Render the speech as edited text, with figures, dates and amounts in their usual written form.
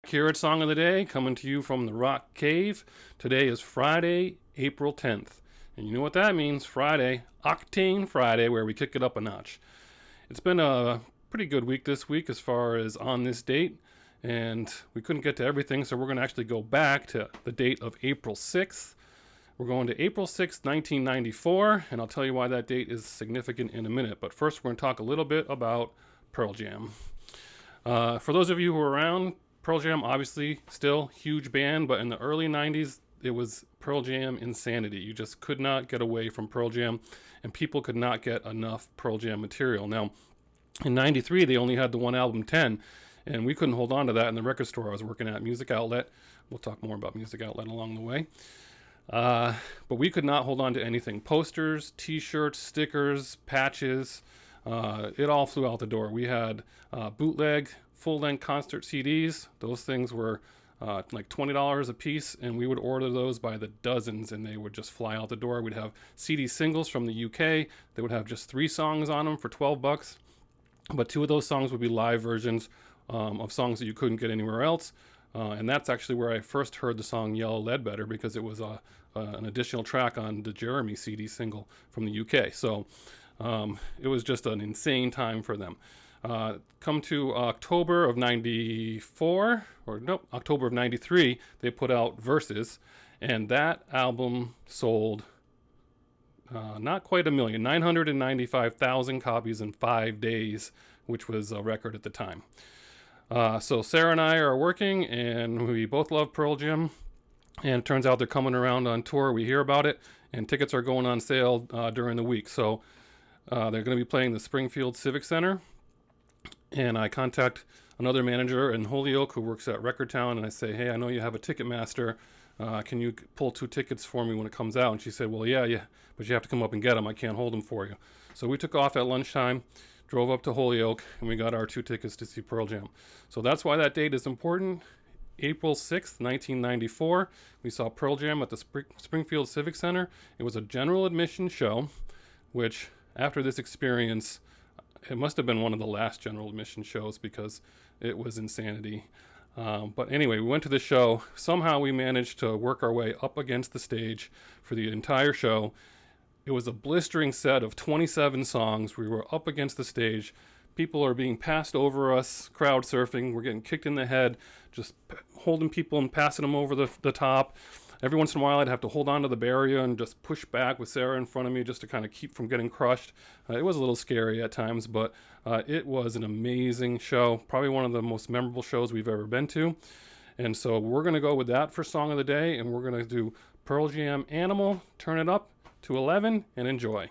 Here at Song of the Day, coming to you from the Rock Cave. Today is Friday, April 10th. And you know what that means, Friday, Octane Friday, where we kick it up a notch. It's been a pretty good week this week as far as on this date, and we couldn't get to everything, so we're going to actually go back to the date of April 6th. We're going to April 6th, 1994, and I'll tell you why that date is significant in a minute. But first, we're going to talk a little bit about Pearl Jam. For those of you who are around, Pearl Jam, obviously, still huge band, but in the early 90s, it was Pearl Jam insanity. You just could not get away from Pearl Jam, and people could not get enough Pearl Jam material. Now, in 93, they only had the one album, 10, and we couldn't hold on to that in the record store I was working at, Music Outlet. We'll talk more about Music Outlet along the way. But we could not hold on to anything. Posters, t-shirts, stickers, patches, it all flew out the door. We had bootleg, full-length concert CDs. Those things were like $20 a piece, and we would order those by the dozens, and they would just fly out the door. We'd have CD singles from the UK. They would have just 3 songs on them for $12, but 2 of those songs would be live versions of songs that you couldn't get anywhere else. And that's actually where I first heard the song Yellow Ledbetter, because it was an additional track on the Jeremy CD single from the UK. So it was just an insane time for them. Come to October of 94, or nope, October of 93, they put out Versus, and that album sold not quite 1 million, 995,000 copies in 5 days, which was a record at the time. So Sarah and I are working, and we both love Pearl Jam, and it turns out they're coming around on tour. We hear about it, and tickets are going on sale during the week. So they're going to be playing the Springfield Civic Center, and I contact another manager in Holyoke who works at Record Town, and I say, hey, I know you have a Ticketmaster. Can you pull 2 tickets for me when it comes out? And she said, well, yeah, but you have to come up and get them. I can't hold them for you. So we took off at lunchtime, drove up to Holyoke, and we got our 2 tickets to see Pearl Jam. So that's why that date is important. April 6th, 1994, we saw Pearl Jam at the Springfield Civic Center. It was a general admission show, which after this experience, it must have been one of the last general admission shows because it was insanity. But anyway, we went to the show. Somehow we managed to work our way up against the stage for the entire show. It was a blistering set of 27 songs. We were up against the stage. People are being passed over us, crowd surfing. We're getting kicked in the head, just holding people and passing them over the top. Every once in a while, I'd have to hold on to the barrier and just push back with Sarah in front of me just to kind of keep from getting crushed. It was a little scary at times, but it was an amazing show. Probably one of the most memorable shows we've ever been to. And so we're going to go with that for Song of the Day, and we're going to do Pearl Jam Animal, turn it up to 11, and enjoy.